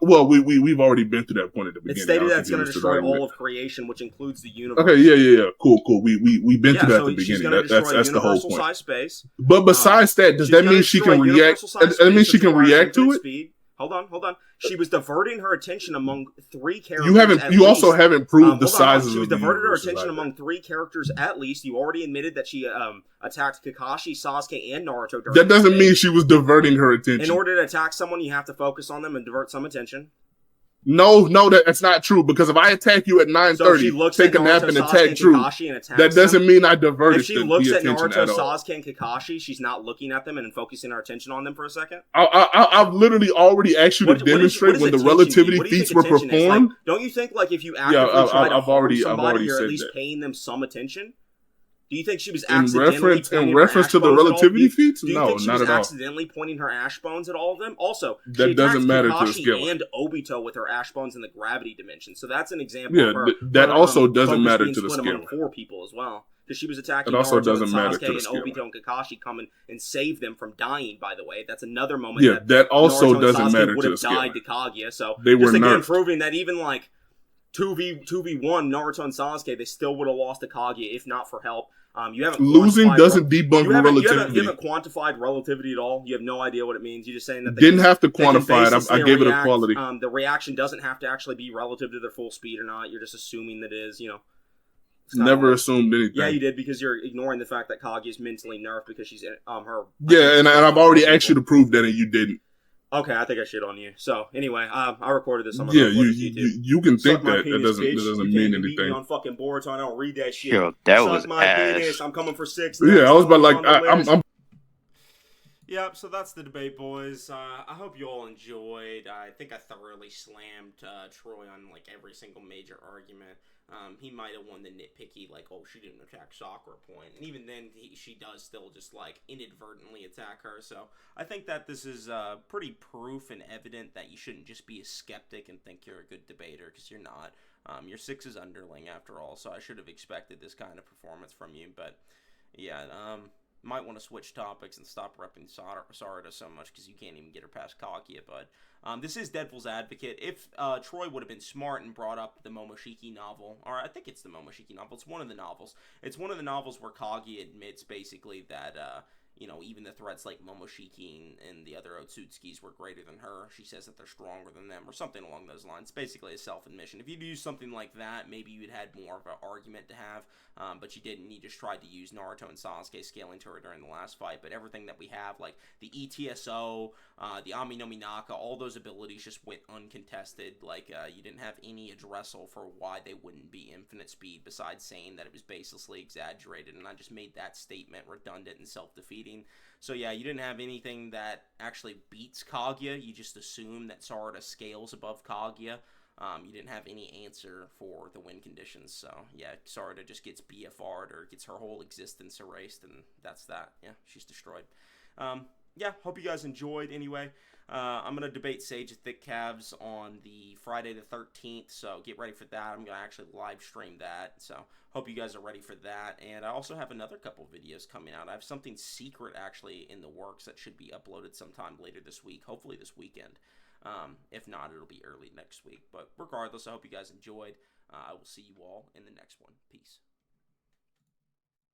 Well, we've already been to that point at the beginning. It's stated that it's going to destroy all of creation, which includes the universe. Okay, yeah. Cool. We've been to that at the beginning. That's the whole point. Size space. But besides that, does that mean she can react? That means she can react to it? Speed. Hold on. She was diverting her attention among 3 characters. You also haven't proved the sizes of the universe. She was diverted her attention among 3 characters at least. You already admitted that she attacked Kakashi, Sasuke, and Naruto. That doesn't mean she was diverting her attention. In order to attack someone, you have to focus on them and divert some attention. No, that's not true. Because if I attack you at 9:30, take a nap and attack True, that doesn't mean I diverted. If she looks at Naruto, Sasuke, and Kakashi, she's not looking at them and focusing her attention on them for a second. I've literally already asked you to demonstrate when the relativity feats were performed. Like, don't you think like if you actively try to harm somebody, you're at least paying them some attention? Do you think she was accidentally in reference to the relativity feats? No, not at all. Do you think she was accidentally pointing her ash bones at all of them? Also, that doesn't matter to the scale. And Obito with her ash bones in the gravity dimension. So that's an example. Yeah, of her, that also doesn't matter to the scale. Among 4 people as well, because she was attacking. It also Naruto doesn't and matter Sasuke to the scale. And Obito and Kakashi come in and save them from dying. By the way, that's another moment. Yeah, that also doesn't matter to the scale. Died to Kaguya. So they were again proving that even like 2v1 Naruto and Sasuke, they still would have lost to Kaguya if not for help. You haven't losing doesn't debunk relativity. You haven't quantified relativity at all. You have no idea what it means. You're just saying that didn't have to quantify it. I gave it a quality. The reaction doesn't have to actually be relative to their full speed or not. You're just assuming that it is. Never assumed anything. Yeah, you did because you're ignoring the fact that Kaguya is mentally nerfed because she's her. Yeah, and I've already asked you to prove that, and you didn't. Okay, I think I shit on you. So anyway, I recorded this on my you can think that. That doesn't mean anything. You on fucking Boruto, I don't read that shit. Yo, that was my penis. I'm coming for 6. Yeah, I was about like I'm. Yep, so that's the debate, boys. I hope you all enjoyed. I think I thoroughly slammed Troy on like every single major argument. He might have won the nitpicky, like, oh, she didn't attack Sakura point. And even then, she does still just, like, inadvertently attack her. So I think that this is pretty proof and evident that you shouldn't just be a skeptic and think you're a good debater, because you're not. Your 6 is underling, after all, so I should have expected this kind of performance from you. But, yeah, might want to switch topics and stop repping Sarada so much because you can't even get her past Kaguya. But this is Devil's Advocate. If Troy would have been smart and brought up the Momoshiki novel, or I think it's the Momoshiki novel. It's one of the novels. It's one of the novels where Kaguya admits basically that even the threats like Momoshiki and the other Otsutskis were greater than her. She says that they're stronger than them or something along those lines. Basically a self-admission. If you'd used something like that, maybe you'd had more of an argument to have, but you didn't. You just tried to use Naruto and Sasuke scaling to her during the last fight. But everything that we have, like the ETSO, the Ami no Minaka, all those abilities just went uncontested. Like, you didn't have any addressal for why they wouldn't be infinite speed besides saying that it was baselessly exaggerated, and I just made that statement redundant and self-defeating. So yeah, you didn't have anything that actually beats Kaguya. You just assume that Sarada scales above Kaguya. You didn't have any answer for the win conditions. So yeah, Sarada just gets BFR'd or gets her whole existence erased, and that's that. Yeah, she's destroyed. Yeah, hope you guys enjoyed anyway. I'm going to debate Sage of Thick Calves on the Friday the 13th, so get ready for that. I'm going to actually live stream that, so hope you guys are ready for that. And I also have another couple videos coming out. I have something secret actually in the works that should be uploaded sometime later this week, hopefully this weekend. If not, it'll be early next week. But regardless, I hope you guys enjoyed. I will see you all in the next one. Peace.